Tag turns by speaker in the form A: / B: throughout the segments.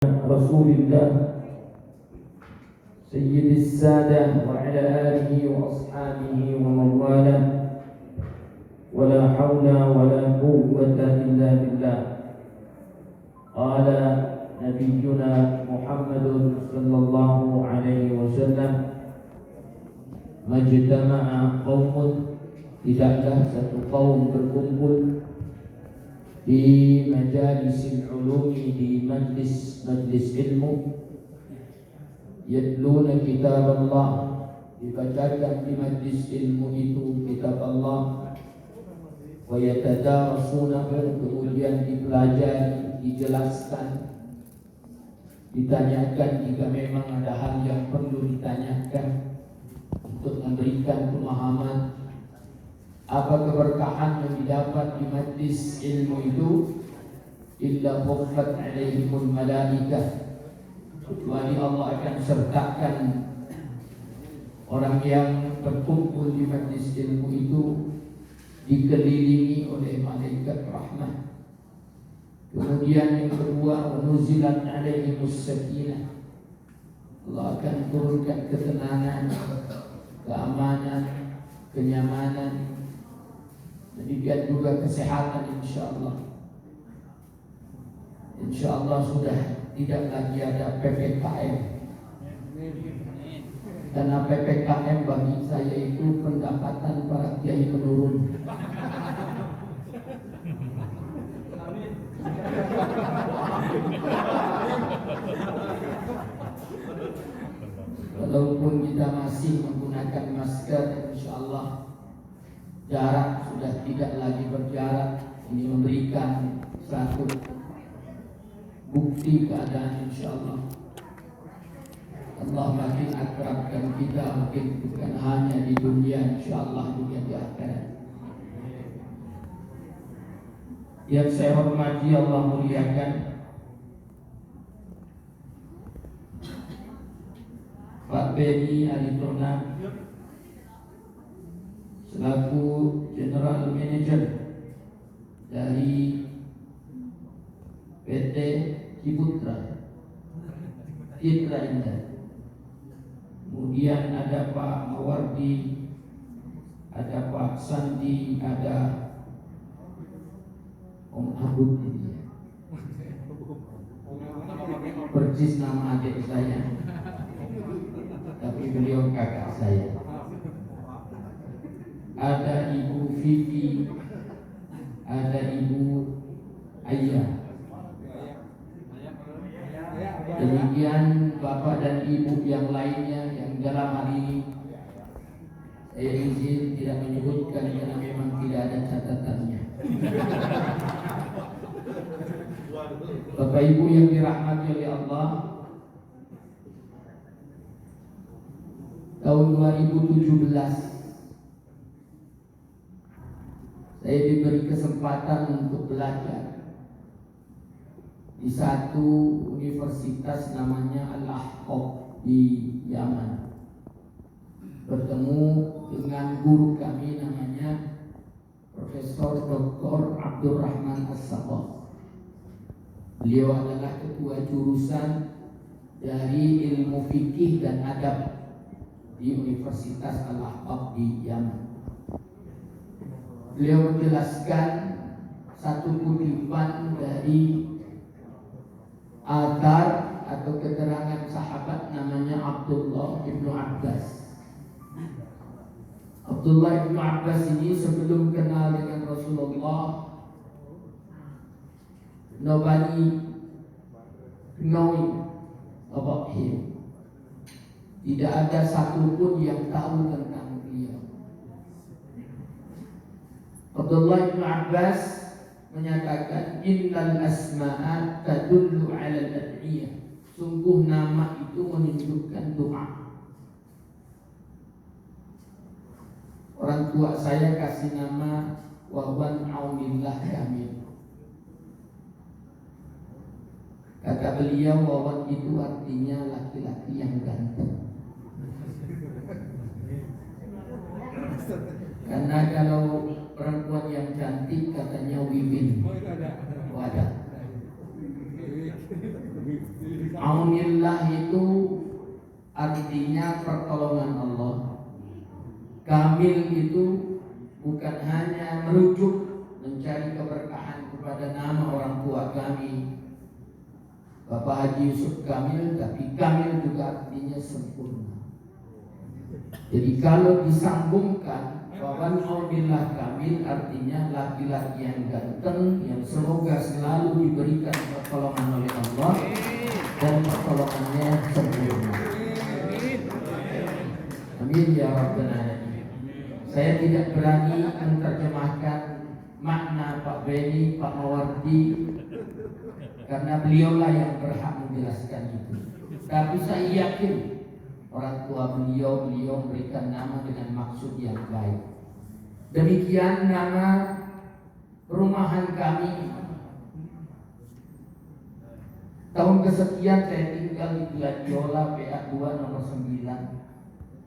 A: رسول الله سيد السادة وعلى آله وأصحابه ومن والاه ولا حول ولا قوة إلا بالله. قال نبينا محمد صلى الله عليه وسلم ما اجتمع قوم, tidaklah satu kaum berkumpul di majalisil ulumi, di majlis ilmu, yatluna kitab Allah, dibacakan di majlis ilmu itu kitab Allah, wa yatadarasunahu, kemudian dipelajari, dijelaskan, ditanyakan jika memang ada hal yang perlu ditanyakan untuk memberikan pemahaman. Apa keberkahan yang didapat di majlis ilmu itu? Illa khuffat alaihimul malaikah, kecuali Allah akan sertakan orang yang berkumpul di majlis ilmu itu dikelilingi oleh malaikat rahmat. Kemudian yang kedua, nuzilat alaihimus sakinah, Allah akan turunkan ketenangan, keamanan, kenyamanan, demikian juga kesehatan, insyaallah. Insyaallah sudah tidak lagi ada PPKM. Karena PPKM bagi saya itu pendapatan para kiai menurun. Walaupun kita masih menggunakan masker, insyaallah jarak sudah tidak lagi berjarak. Ini memberikan satu bukti keadaan, insyaallah. Allah makin akrabkan kita, mungkin bukan hanya di dunia, insyaallah juga di akhirat. Yang saya hormati, Allah muliakan Pak Benny Aritonang selaku General Manager dari PT Ciputra Indah. Kemudian ada Pak Mawardi, ada Pak Sandi, ada Om Abud ini, persis nama adik saya, tapi beliau kakak saya. Ada Ibu Vivi, ada Ibu Ayah. Demikian Bapak dan Ibu yang lainnya yang dalam hal ini saya izin tidak menyebutkan karena memang tidak ada catatannya. Bapak Ibu yang dirahmati oleh Allah, tahun 2017 saya diberi kesempatan untuk belajar di satu universitas namanya Al-Ahqaf di Yaman. Bertemu dengan guru kami namanya Profesor Dr. Abdurrahman As-Saqaf. Beliau adalah ketua jurusan dari ilmu fikih dan adab di Universitas Al-Ahqaf di Yaman. Beliau menjelaskan satu kutipan dari athar atau keterangan sahabat namanya Abdullah ibnu Abbas. Abdullah ibnu Abbas ini sebelum kenal dengan Rasulullah, nobody knowing about him. Tidak ada satupun yang tahu tentang beliau. Abdullah ibnu Abbas menyatakan innal asma'a tadullu 'ala al-ad'iyah. Sungguh nama itu menunjukkan doa. Orang tua saya kasih nama Wawan Aunillah Kamil. Kata beliau, Wawan itu artinya laki-laki yang ganteng. Karena kalau perempuan yang cantik katanya Wiwin. Wadah. Aunillah itu artinya pertolongan Allah. Kamil itu bukan hanya merujuk mencari keberkahan kepada nama orang tua kami, Bapak Haji Yusuf Kamil, tapi Kamil juga artinya sempurna. Jadi kalau disambungkan bahwa Aunillah Kamil artinya laki-laki yang ganteng, yang semoga selalu diberikan pertolongan oleh Allah dan pertolongannya sempurna. Amin ya rabbal alamin. Saya tidak berani menerjemahkan makna Pak Beni, Pak Mawardi, karena beliaulah yang berhak menjelaskan itu. Tapi saya yakin orang tua beliau memberikan nama dengan maksud yang baik. Demikian nama perumahan kami. Tahun kesekian saya tinggal di Gladiola PA 2 nomor 9.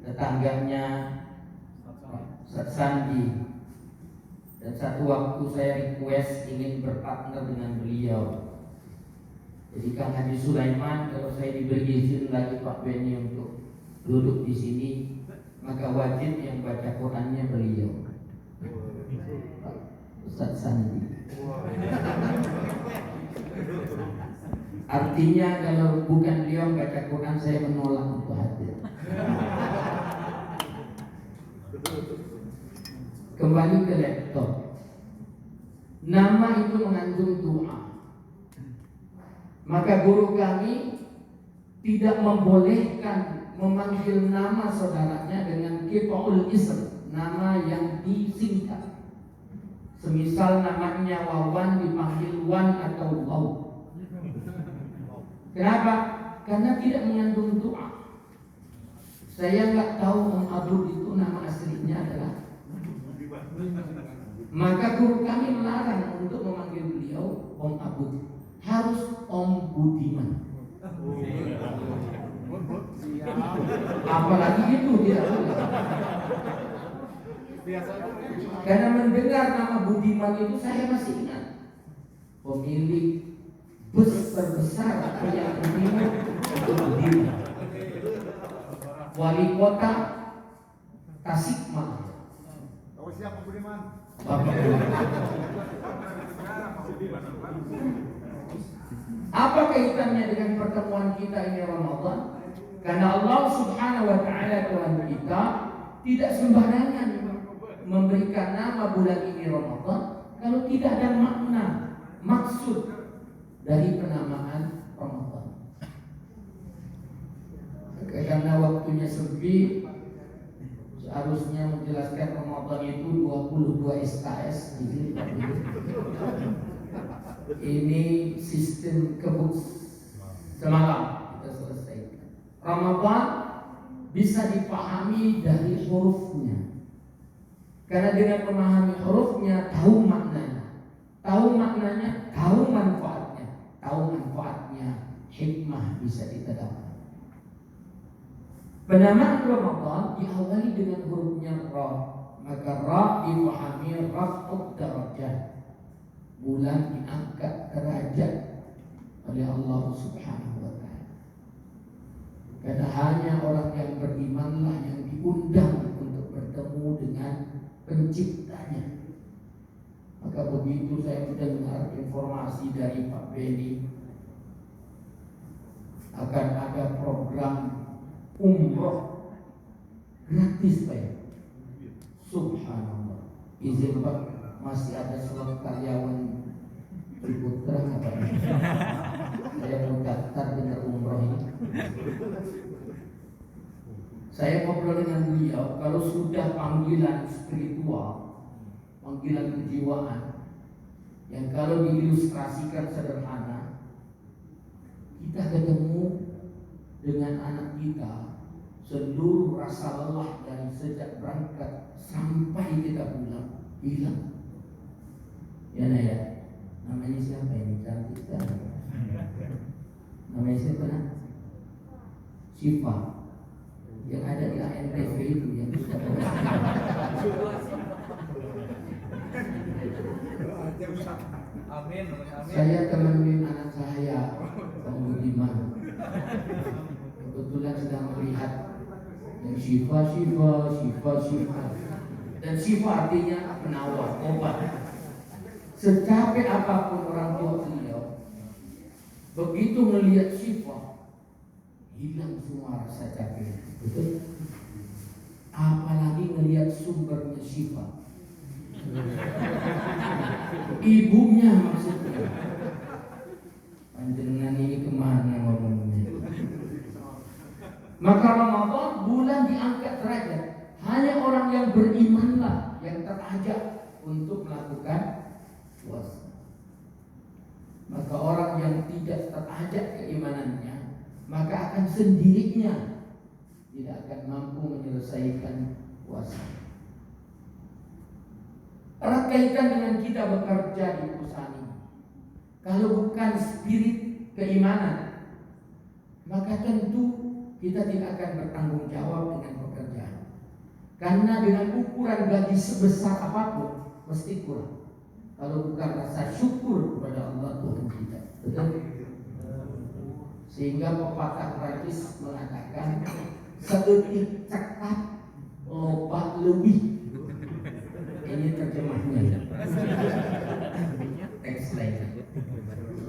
A: Tetangganya Ustaz Sandi. Dan satu waktu saya request ingin berpartner dengan beliau. Jadi Kang Haji Sulaiman, kalau saya diberi izin lagi Pak Beni untuk duduk di sini, maka wajib yang baca Qurannya beliau, Ustaz Sandi. Artinya kalau bukan beliau baca Quran, saya menolak untuk hadir. Kembali ke laptop. Nama itu mengandung doa. Maka guru kami tidak membolehkan memanggil nama saudaranya dengan qita'ul ism, nama yang disingkat. Semisal namanya Wawan dipanggil Wan atau Waw. Kenapa? Karena tidak mengandung doa. Saya nggak tahu Om Abdul itu nama aslinya adalah. Maka guru kami melarang untuk memanggil beliau Om Abdul. Harus Om Budiman. Apalagi itu tidak boleh. Karena mendengar nama Budiman itu saya masih ingat pemilik bus terbesar yang Budiman itu Budiman, wali kota Tasikmalaya.
B: Oh siapa Budiman?
A: Apa kaitannya dengan pertemuan kita ini Ramadan? Karena Allah Subhanahu wa taala Tuhan kita tidak sembarangan memberikan nama bulan ini Ramadan kalau tidak ada makna, maksud dari penamaan Ramadan. Karena waktunya sempit, seharusnya menjelaskan Ramadan itu 22 SKS ini sistem kebut semalam kita selesaikan. Ramadan bisa dipahami dari hurufnya. Karena dengan memahami hurufnya tahu maknanya. Tahu maknanya, tahu manfaatnya. Tahu manfaatnya, hikmah bisa ditadabur. Penamaan Ramadan diawali dengan hurufnya Ra. Maka Ra dipahami raf'ud darajat. Bulan diangkat derajat oleh Allah Subhanahu wa taala. Karena hanya orang yang berimanlah yang diundang untuk bertemu dengan penciptanya. Maka begitu saya mendengar informasi dari Pak Beni akan ada program umroh gratis Pak. Subhanallah. Izin Pak, masih ada slot karyawan di Putra apa? Saya mau daftar dengan umroh ini. Saya ngobrol dengan beliau, kalau sudah panggilan spiritual, panggilan kejiwaan, yang kalau diilustrasikan sederhana, kita ketemu dengan anak kita, seluruh rasa lelah dari sejak berangkat sampai kita pulang hilang. Ya nah ya, namanya siapa ini cantik kan? Namanya siapa nak? Syifa. Yang ada di ANTV itu yang suka.
B: Amin.
A: Saya temenin anak saya, beriman. Kebetulan sedang melihat yang Syifa. Dan Syifa artinya penawar, obat. Secapek apapun orang tua beliau, begitu melihat Syifa, hilang semua rasa capek. Betul? Apalagi melihat sumbernya Syifa, ibunya maksudnya. Panjenengan ini kemana ngomongnya? Maka Ramadan bulan diangkat derajat. Hanya orang yang berimanlah yang terajak untuk melakukan puasa. Maka orang yang tidak terajak keimanannya, maka akan sendirinya tidak akan mampu menyelesaikan puasa. Erat kaitan dengan kita bekerja di perusahaan ini. Kalau bukan spirit keimanan, maka tentu kita tidak akan bertanggung jawab dengan pekerjaan. Karena dengan ukuran gaji sebesar apapun mesti kurang kalau bukan rasa syukur kepada Allah Tuhan kita. Betul? Sehingga pepatah Prancis mengatakan sedetik cekap loba lebih. Ini terjemahnya. Teks lain.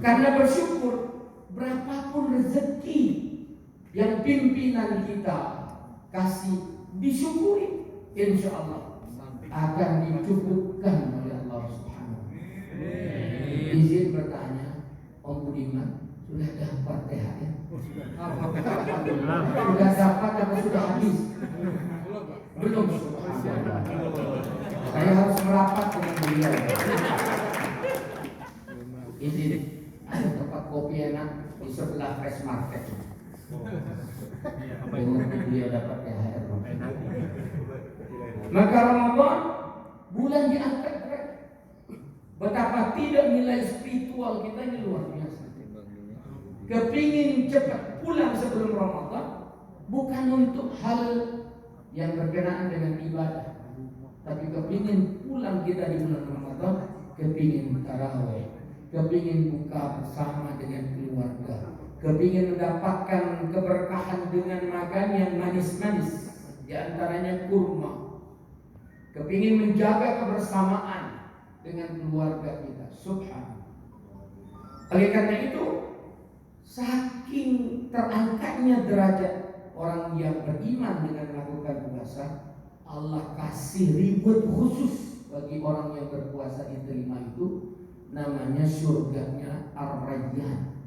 A: Karena bersyukur berapapun rezeki yang pimpinan kita kasih, disyukuri, insya Allah akan dicukupkan oleh Allah Subhanahu. Izin bertanya, Om Budiman, sudah dapat THR? Sudah dapat atau sudah habis? Belum. Subhanallah. Saya harus merapat dengan beliau. Izin, ada tempat kopi enak di sebelah Fresh Market. Dia dapat THR. Maka Ramadan bulan diangkat. Betapa tidak nilai spiritual kita ini luar biasa. Kepingin cepat pulang sebelum Ramadan bukan untuk hal yang berkenaan dengan ibadah, tapi kepingin pulang kita di bulan Ramadan, kepingin tarawih, kepingin buka bersama dengan keluarga, kepingin mendapatkan keberkahan dengan makan yang manis-manis, di antaranya kurma, kepingin menjaga kebersamaan dengan keluarga kita. Subhanallah. Oleh karena itu, saking terangkatnya derajat orang yang beriman dengan melakukan puasa, Allah kasih reward khusus bagi orang yang berpuasa diterima itu, namanya surganya Ar-Rayyan.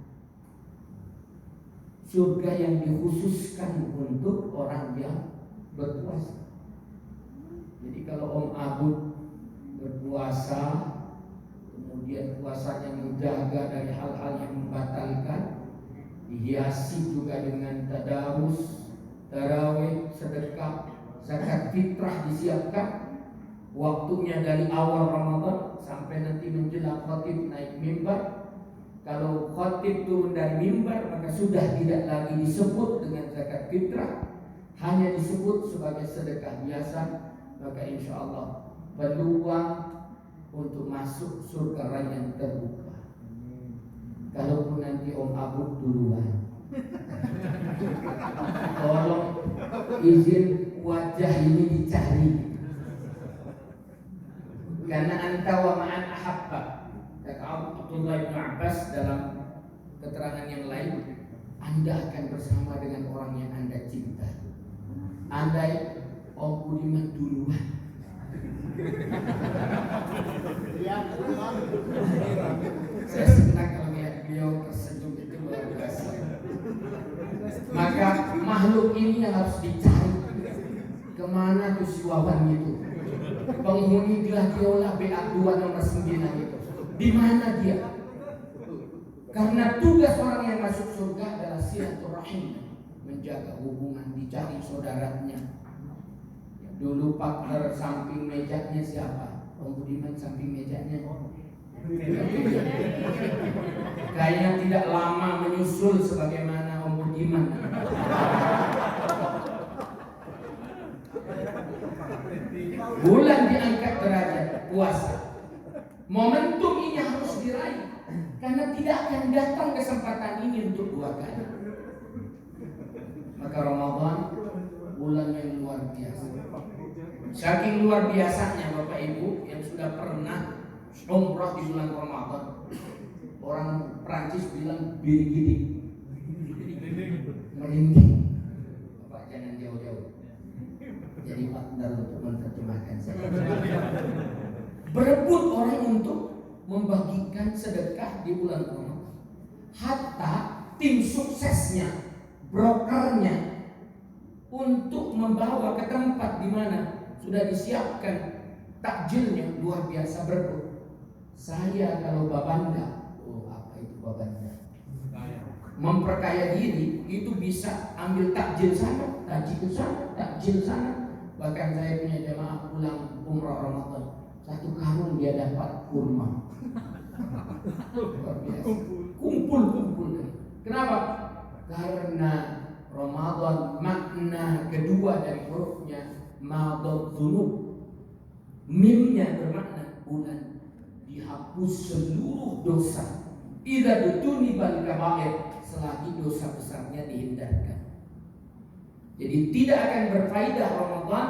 A: Surga yang dikhususkan untuk orang yang berpuasa. Jadi kalau Om Abud berpuasa, kemudian puasanya menjaga dari hal-hal yang membatalkan, dihiasi juga dengan tadarus, tarawih, sedekah, zakat fitrah disiapkan, waktunya dari awal Ramadan sampai nanti menjelang khatib naik mimbar. Kalau khatib turun dari mimbar, maka sudah tidak lagi disebut dengan zakat fitrah, hanya disebut sebagai sedekah biasa. Maka insya Allah peluang untuk masuk surga Rayyan terbuka. Kalaupun nanti Om Abud duluan, tolong izin wajah ini dicari, karena anta wa ma'an ahabba. Kata Abdullah bin Abbas dalam keterangan yang lain, Anda akan bersama dengan orang yang Anda cinta. Andai Om Budiman duluan, saya senang kalau melihat beliau tersenyum, itu luar biasa. Maka makhluk ini yang harus dicari. Kemana tuh si Wawan itu, penghuni Gladiola BA2 nomor 9 itu, di mana dia? Karena tugas orang yang masuk surga adalah silaturahim, menjaga hubungan, dicari saudaranya. Dulu partner samping mejanya siapa? Om Budiman samping mejanya. Kayaknya tidak lama menyusul sebagaimana Om Budiman. Bulan diangkat derajat puasa. Momentum ini harus diraih, karena tidak akan datang kesempatan ini untuk berikut 2 kali. Maka Ramadan bulan yang luar biasa. Saking luar biasanya Bapak Ibu yang sudah pernah umrah di bulan Ramadan, orang Prancis bilang biri-biri, merinding. Bapak jangan jauh-jauh. Jadi partner untuk menerjemahkan saya. Berebut orang untuk membagikan sedekah di bulan Ramadan. Hatta tim suksesnya, brokernya, untuk membawa ke tempat di mana sudah disiapkan takjilnya, luar biasa berebut. Saya kalau babanda, apa itu babanda? Memperkaya diri itu bisa ambil takjil sana, takjil sana, takjil sana. Bahkan saya punya jemaah pulang umrah Ramadan, 1 karung dia dapat kurma. Luar biasa. Kumpul. Kenapa? Karena Ramadan makna kedua dari hurufnya madad dzunub. Mimnya bermakna bulan dihapus seluruh dosa. Idza dutunibal kaba'ir, selagi dosa besarnya dihindarkan. Jadi tidak akan berfaedah Ramadan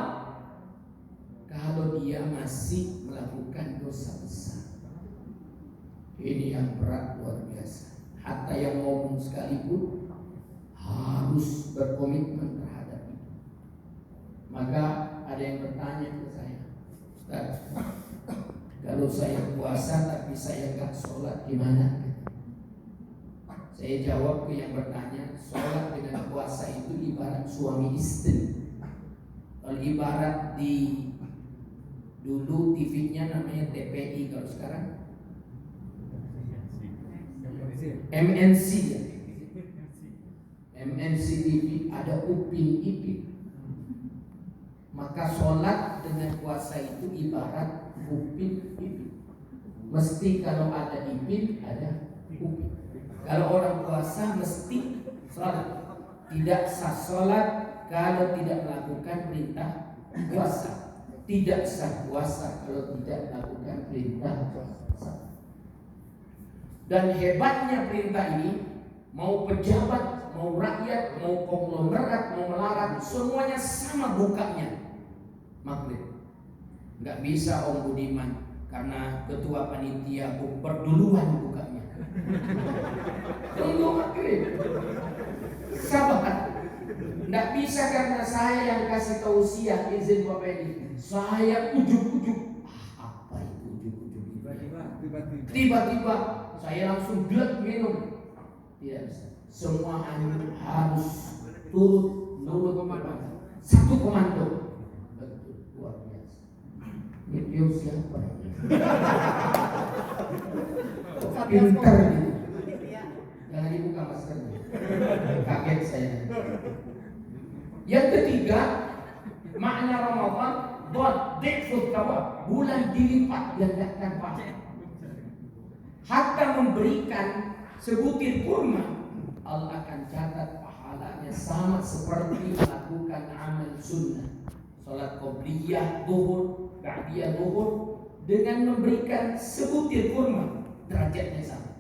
A: kalau dia masih melakukan dosa besar. Ini yang berat luar biasa. Hatta yang ngomong sekalipun harus berkomitmen terhadap itu. Maka ada yang bertanya ke saya, Ustaz, kalau saya puasa tapi saya nggak sholat gimana? Saya jawab ke yang bertanya, sholat dengan puasa itu ibarat suami istri. Kalau ibarat di dulu TV-nya namanya TPI, kalau sekarang MNC ya. MNC TV ada Upin Ipin. Maka sholat dengan puasa itu ibarat Upin Ipin. Mesti kalau ada Ipin ada Upin. Kalau orang puasa mesti sholat. Tidak sah sholat kalau tidak melakukan perintah puasa. Tidak sah puasa kalau tidak melakukan perintah puasa. Dan hebatnya perintah ini, mau pejabat, mau rakyat, mau konglomerat, mau melarat, semuanya sama bukanya maghrib. Nggak bisa Om Budiman karena ketua panitia berduluan bukanya. Tunggu maghrib. Sabar. Nggak bisa karena saya yang kasih tausiah izin Bapak ini. Saya ujuk-ujuk. Apa itu ujuk-ujuk? Tiba-tiba saya langsung glek minum. Tidak bisa. Semua harus turut komando. Satu komando. Betul, luar biasa. Dia siapa? Pinter gitu. Jangan dibuka maskernya. Kaget saya. Yang ketiga, makna Ramadan dhifut thawab, bulan dilipat gandakan pahala. Hatta memberikan sebutir kurma, Allah akan catat pahalanya sama seperti melakukan amal sunnah. Salat qobliyah zuhur, ba'diyah zuhur, dengan memberikan sebutir kurma, derajatnya sama.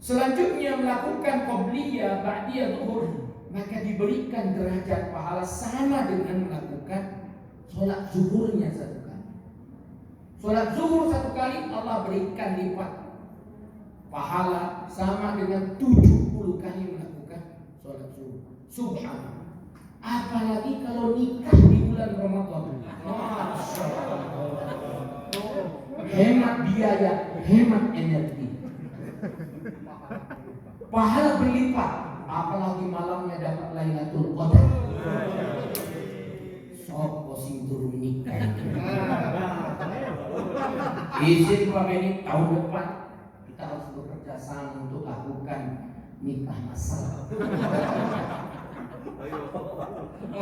A: Selanjutnya melakukan qobliyah, ba'diyah zuhur, maka diberikan derajat pahala sama dengan melakukan sholat zuhurnya 1 kali. Sholat zuhur 1 kali Allah berikan lipat pahala sama dengan 70 kali melakukan sholat zuhur. Subhanallah. Apalagi kalau nikah di bulan Ramadan. Masya Allah. Hemat biaya, hemat energi. Pahala berlipat. Apalagi malamnya dapat Lailatul Qadar. Sopo sing turun nikah. Izin Pak Beni, tahun depan kita harus bekerja sama untuk lakukan nikah massal.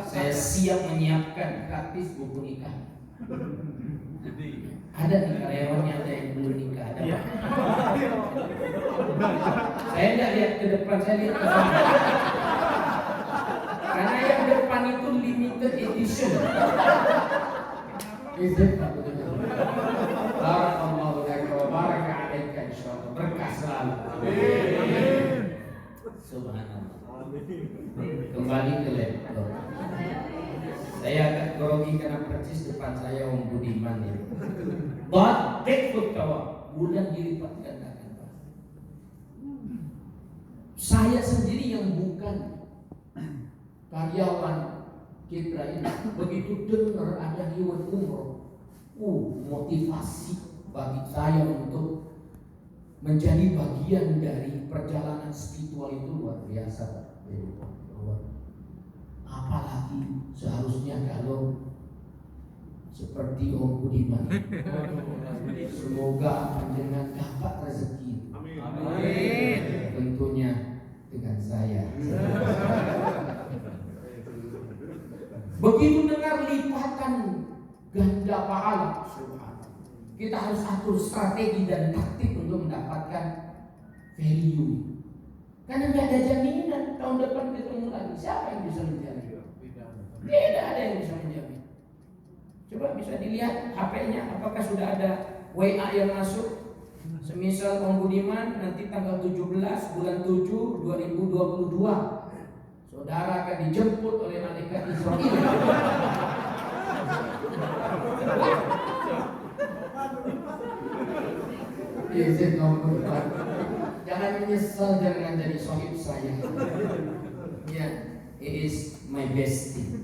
A: Saya siap menyiapkan gratis buku nikah. Ada nih karyawannya, ada yang belum nikah, ada Pak. Saya tidak lihat ke depan, saya lihat ke sana. Karena yang depan itu limited edition. Izin Pak. Barakallahu laka wa baraka alaika insyaallah. Berkah selalu. Subhanallah. Kembali ke laptop. Saya agak grogi karena persis depan saya Om Budiman ini. But take kawan, bulan dilipat gandakan. Saya sendiri yang bukan karyawan Citra ini, begitu dengar ada reward umroh, motivasi bagi saya untuk menjadi bagian dari perjalanan spiritual itu luar biasa. Apalagi seharusnya kalau seperti Om Budiman. Semoga panjenengan dapat rezeki. Amin. Tentunya dengan saya. Begitu dengar lipatan ganda pahala, kita harus atur strategi dan taktik untuk mendapatkan value. Karena nggak ada jaminan tahun depan ketemu lagi. Siapa yang bisa menjamin? Tidak ada yang bisa menjamin. Coba bisa dilihat HP-nya, apakah sudah ada WA yang masuk? Semisal Om Budiman nanti tanggal 17 bulan 7 2022 saudara akan dijemput oleh malaikat Israel. Izin nomor 4. Jangan menyesal jangan jadi sohib saya. Ya, it is my bestie.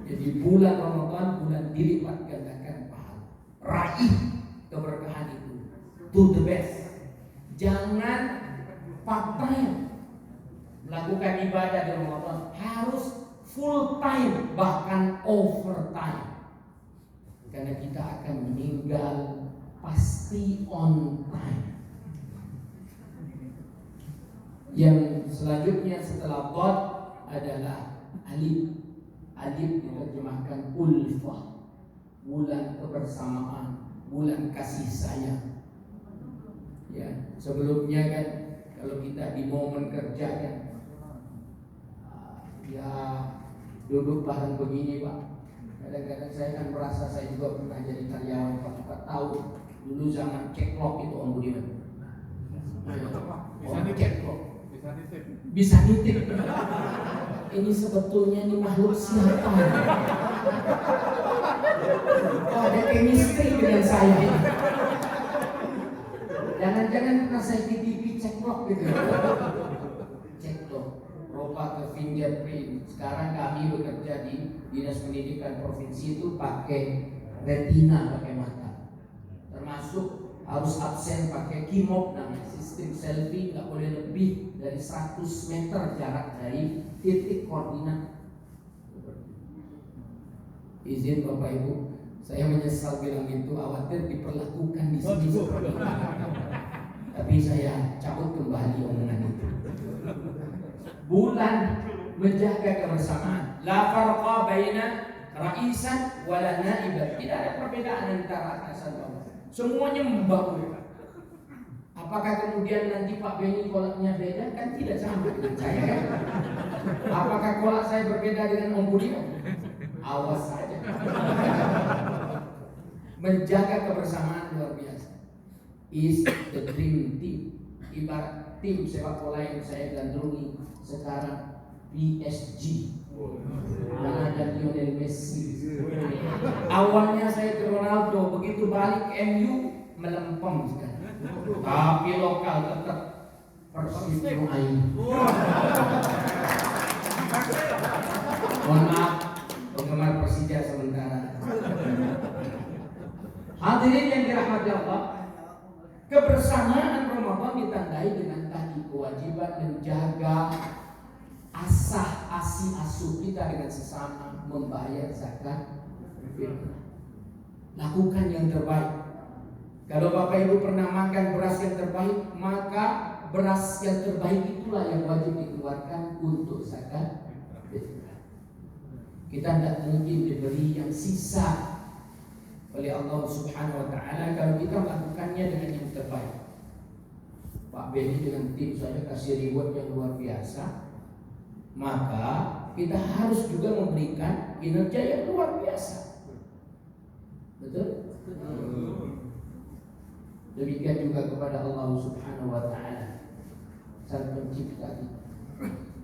A: Jadi bulan Ramadan bulan dilipat gandakan pahala. Raih keberkahan itu. Do the best. Jangan part-time melakukan ibadah di Ramadan. Harus full time bahkan overtime. Karena kita akan meninggal pasti on time. Yang selanjutnya setelah God adalah alif. Alif diterjemahkan ulfah, bulan kebersamaan, bulan kasih sayang. Ya, sebelumnya kan kalau kita di momen kerja kan, ya duduk bareng begini Pak. Kadang-kadang saya kan merasa saya juga pernah jadi karyawan 4 tahun. Dulu zaman ceklok itu Om Budiman. Bisa ceklok. Bisa nitip. Ini sebetulnya ini makhluk siapa? Oh, ada chemistry dengan saya. Jangan-jangan pernah saya titipi ceklok gitu. Ceklok, roba ke fingerprint. Sekarang kami bekerja di Dinas Pendidikan Provinsi itu pakai retina, pakai mata. Termasuk harus absen pakai kimop, namanya sistem selfie, nggak boleh lebih dari 100 meter jarak dari titik koordinat. Izin Bapak Ibu, saya menyesal bilang itu, khawatir diperlakukan di sini seperti itu. Tapi saya cabut kembali omongan itu. Bulan menjaga kebersamaan. La farqa baina ra'isan wala na'iban. Tidak ada perbedaan antara atasan bawah. Semuanya membangun. Apakah kemudian nanti Pak Beni kolaknya beda? Kan tidak sama dengan saya kan? Apakah kolak saya berbeda dengan Om Budiman? Awas saja. Menjaga kebersamaan luar biasa. Is the dream team. Ibarat tim sepak bola yang saya gandrungi sekarang PSG. Karena ada Lionel Messi. Awalnya saya ke Ronaldo, begitu balik ke MU melempem sekali. Tapi lokal tetap Persib Muain. Mohon maaf penggemar Persija sementara. Hadirin yang dirahmati Allah, kebersamaan Ramadan ditandai dengan tadi kewajiban menjaga asah-asih asuh kita dengan sesama, membayar zakat, berfitrah. Lakukan yang terbaik. Kalau Bapak Ibu pernah makan beras yang terbaik, maka beras yang terbaik itulah yang wajib dikeluarkan untuk zakat fitrah. Kita tidak mungkin diberi yang sisa oleh Allah Subhanahu wa Ta'ala kalau kita melakukannya dengan yang terbaik. Pak Beni dengan tim saya kasih reward yang luar biasa, maka kita harus juga memberikan kinerja yang luar biasa. Betul? Demikian juga kepada Allah Subhanahu wa taala, Sang Pencipta kita.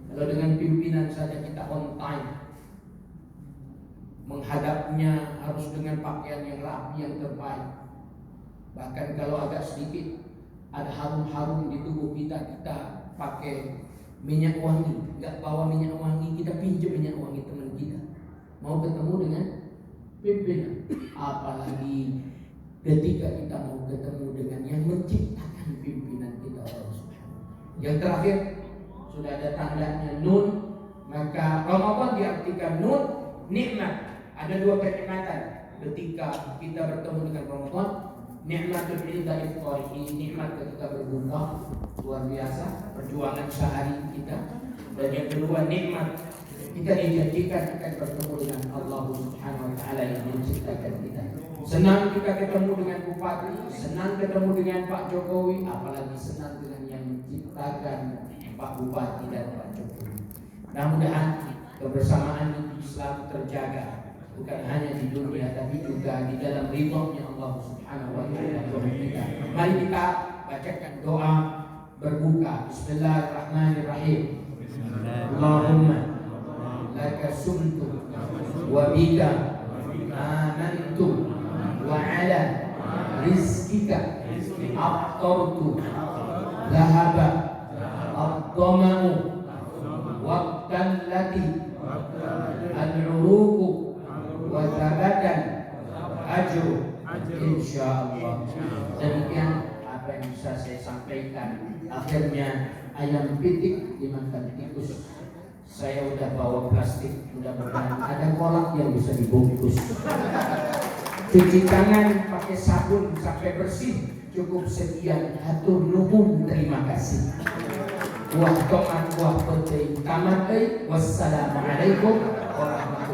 A: Kalau dengan pimpinan saja kita on time, menghadapnya harus dengan pakaian yang rapi, yang terbaik. Bahkan kalau agak sedikit ada harum-harum di tubuh kita, kita pakai minyak wangi. Nggak bawa minyak wangi, kita pinjam minyak wangi teman kita. Mau ketemu dengan pimpinan. Apalagi ketika kita mau ketemu dengan yang menciptakan pimpinan kita, Allah Subhanahu. Yang terakhir, sudah ada tandanya nun, maka Ramadan diartikan nun, nikmat. Ada dua kenikmatan ketika kita bertemu dengan Ramadan. Nikmatul inda iftarihi, nikmat ketika berbuka, luar biasa perjuangan sehari kita. Dan yang kedua, nikmat kita dijanjikan akan bertemu dengan Allah Subhanahu wa taala yang menciptakan kita. Senang kita ketemu dengan bupati, senang ketemu dengan Pak Jokowi, apalagi senang dengan yang menciptakan Pak Bupati dan Pak Jokowi. Mudah-mudahan kebersamaan itu selalu terjaga, bukan hanya di dunia tapi juga di dalam ridhonya Allah Subhanahu wa taala kita. Mari kita bacakan doa berbuka. Bismillahirrahmanirrahim. Allahumma laka sumtu wa bika amantu wa ala rizkika aftartu lahaba ad-dama'u waqtallati al-uruqu wa thabadan ajru insyaallah. Demikian apa yang bisa saya sampaikan. Akhirnya ayam pitik dimakan tikus. Saya udah bawa plastik, mudah-mudahan ada kolak yang bisa dibungkus. Cuci tangan pakai sabun sampai bersih. Cukup sekian, hatur nuhun, terima kasih. Wah to'an wah penting tamat. Wassalamualaikum warahmatullahi wabarakatuh.